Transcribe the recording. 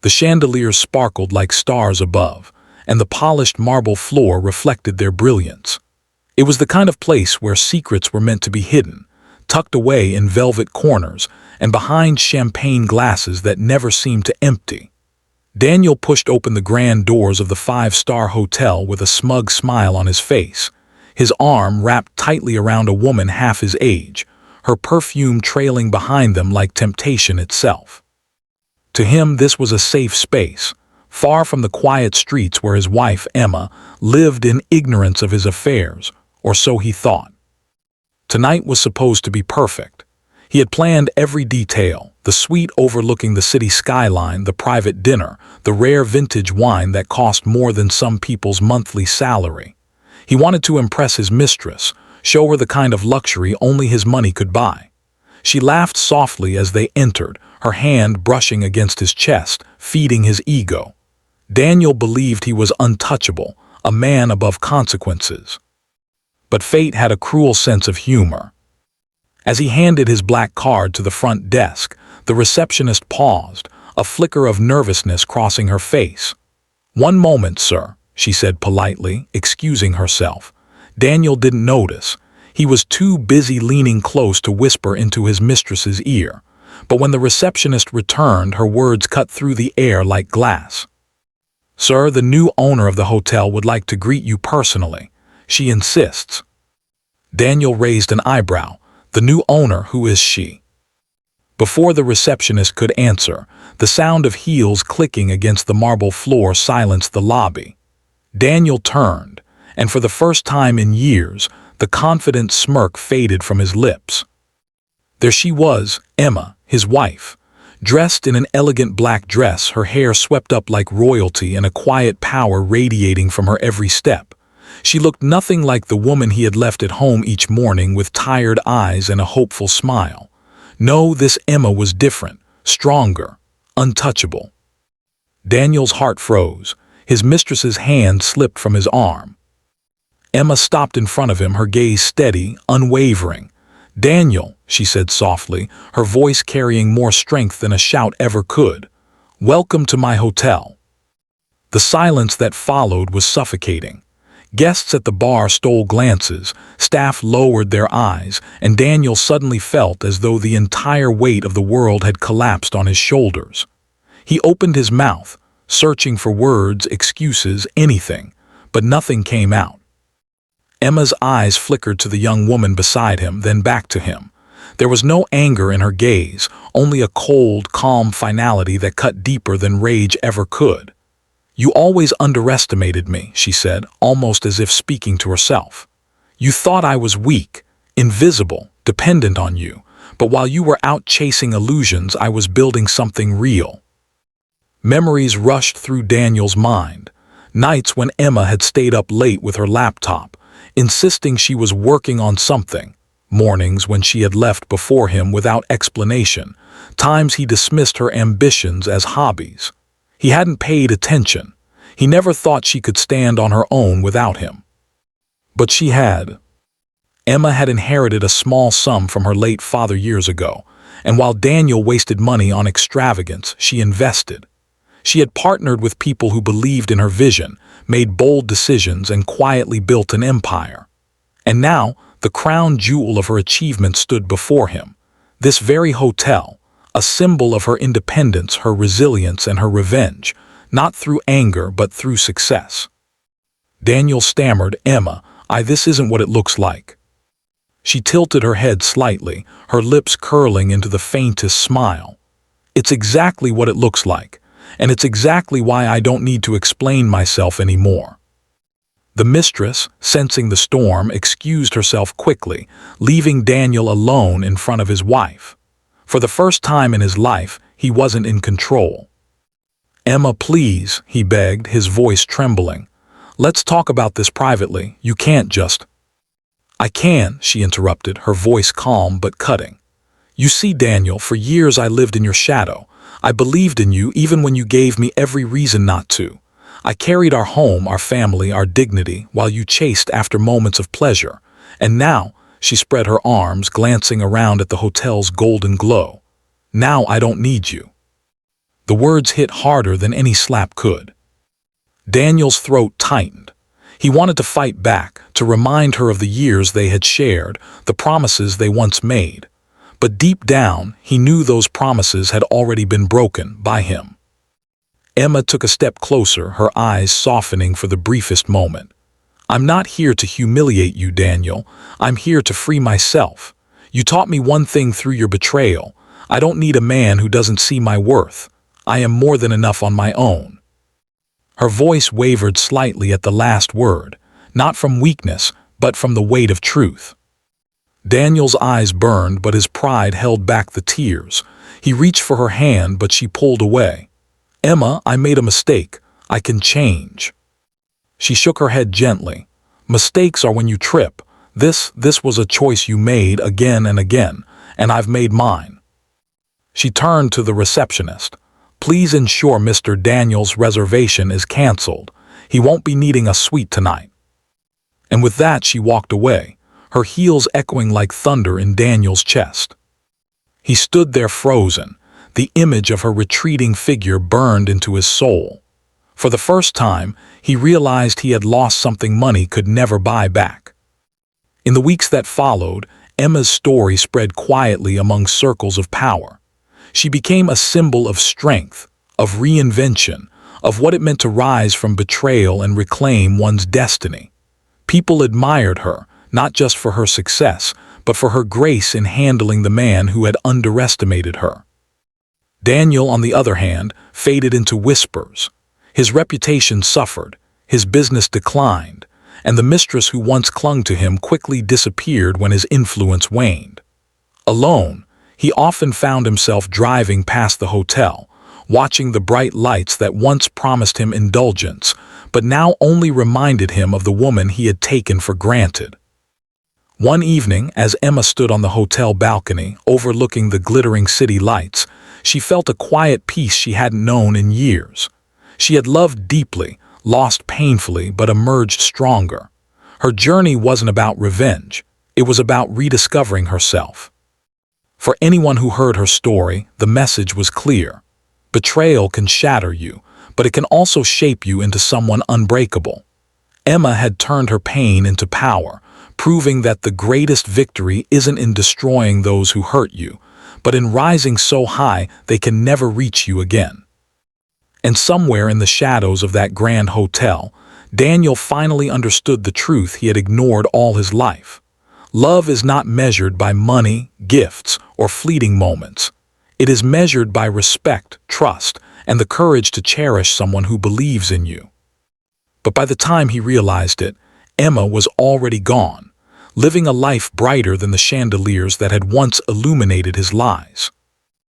The chandeliers sparkled like stars above, and the polished marble floor reflected their brilliance. It was the kind of place where secrets were meant to be hidden, tucked away in velvet corners and behind champagne glasses that never seemed to empty. Daniel pushed open the grand doors of the five-star hotel with a smug smile on his face, his arm wrapped tightly around a woman half his age, her perfume trailing behind them like temptation itself. To him, this was a safe space, far from the quiet streets where his wife, Emma, lived in ignorance of his affairs, or so he thought. Tonight was supposed to be perfect. He had planned every detail, the suite overlooking the city skyline, the private dinner, the rare vintage wine that cost more than some people's monthly salary. He wanted to impress his mistress, show her the kind of luxury only his money could buy. She laughed softly as they entered, her hand brushing against his chest, feeding his ego. Daniel believed he was untouchable, a man above consequences. But fate had a cruel sense of humor. As he handed his black card to the front desk, the receptionist paused, a flicker of nervousness crossing her face. "One moment, sir," she said politely, excusing herself. Daniel didn't notice. He was too busy leaning close to whisper into his mistress's ear. But when the receptionist returned, her words cut through the air like glass. "Sir, the new owner of the hotel would like to greet you personally. She insists." Daniel raised an eyebrow. "The new owner, who is she?" Before the receptionist could answer, the sound of heels clicking against the marble floor silenced the lobby. Daniel turned, and for the first time in years, the confident smirk faded from his lips. There she was, Emma, his wife, dressed in an elegant black dress, her hair swept up like royalty and a quiet power radiating from her every step. She looked nothing like the woman he had left at home each morning with tired eyes and a hopeful smile. No, this Emma was different, stronger, untouchable. Daniel's heart froze. His mistress's hand slipped from his arm. Emma stopped in front of him, her gaze steady, unwavering. "Daniel," she said softly, her voice carrying more strength than a shout ever could. "Welcome to my hotel." The silence that followed was suffocating. Guests at the bar stole glances, staff lowered their eyes, and Daniel suddenly felt as though the entire weight of the world had collapsed on his shoulders. He opened his mouth, searching for words, excuses, anything, but nothing came out. Emma's eyes flickered to the young woman beside him, then back to him. There was no anger in her gaze, only a cold, calm finality that cut deeper than rage ever could. "You always underestimated me," she said, almost as if speaking to herself. "You thought I was weak, invisible, dependent on you, but while you were out chasing illusions, I was building something real." Memories rushed through Daniel's mind. Nights when Emma had stayed up late with her laptop, insisting she was working on something. Mornings when she had left before him without explanation. Times he dismissed her ambitions as hobbies. He hadn't paid attention. He never thought she could stand on her own without him. But she had. Emma had inherited a small sum from her late father years ago, and while Daniel wasted money on extravagance, she invested. She had partnered with people who believed in her vision, made bold decisions, and quietly built an empire. And now, the crown jewel of her achievement stood before him. This very hotel, a symbol of her independence, her resilience, and her revenge, not through anger but through success. Daniel stammered, "Emma, this isn't what it looks like." She tilted her head slightly, her lips curling into the faintest smile. "It's exactly what it looks like, and it's exactly why I don't need to explain myself anymore." The mistress, sensing the storm, excused herself quickly, leaving Daniel alone in front of his wife. For the first time in his life, he wasn't in control. "Emma, please," he begged, his voice trembling. "Let's talk about this privately. You can't just—" "I can," she interrupted, her voice calm but cutting. "You see, Daniel, for years I lived in your shadow. I believed in you even when you gave me every reason not to. I carried our home, our family, our dignity, while you chased after moments of pleasure. And now," she spread her arms, glancing around at the hotel's golden glow, "now I don't need you." The words hit harder than any slap could. Daniel's throat tightened. He wanted to fight back, to remind her of the years they had shared, the promises they once made. But deep down, he knew those promises had already been broken by him. Emma took a step closer, her eyes softening for the briefest moment. "I'm not here to humiliate you, Daniel. I'm here to free myself. You taught me one thing through your betrayal. I don't need a man who doesn't see my worth. I am more than enough on my own." Her voice wavered slightly at the last word, not from weakness, but from the weight of truth. Daniel's eyes burned, but his pride held back the tears. He reached for her hand, but she pulled away. "Emma, I made a mistake. I can change." She shook her head gently. "Mistakes are when you trip. This was a choice you made again and again, and I've made mine." She turned to the receptionist. "Please ensure Mr. Daniel's reservation is canceled. He won't be needing a suite tonight." And with that she walked away, her heels echoing like thunder in Daniel's chest. He stood there frozen, the image of her retreating figure burned into his soul. For the first time, he realized he had lost something money could never buy back. In the weeks that followed, Emma's story spread quietly among circles of power. She became a symbol of strength, of reinvention, of what it meant to rise from betrayal and reclaim one's destiny. People admired her, not just for her success, but for her grace in handling the man who had underestimated her. Daniel, on the other hand, faded into whispers. His reputation suffered, his business declined, and the mistress who once clung to him quickly disappeared when his influence waned. Alone, he often found himself driving past the hotel, watching the bright lights that once promised him indulgence, but now only reminded him of the woman he had taken for granted. One evening, as Emma stood on the hotel balcony, overlooking the glittering city lights, she felt a quiet peace she hadn't known in years. She had loved deeply, lost painfully, but emerged stronger. Her journey wasn't about revenge. It was about rediscovering herself. For anyone who heard her story, the message was clear. Betrayal can shatter you, but it can also shape you into someone unbreakable. Emma had turned her pain into power, proving that the greatest victory isn't in destroying those who hurt you, but in rising so high they can never reach you again. And somewhere in the shadows of that grand hotel, Daniel finally understood the truth he had ignored all his life. Love is not measured by money, gifts, or fleeting moments. It is measured by respect, trust, and the courage to cherish someone who believes in you. But by the time he realized it, Emma was already gone, living a life brighter than the chandeliers that had once illuminated his lies.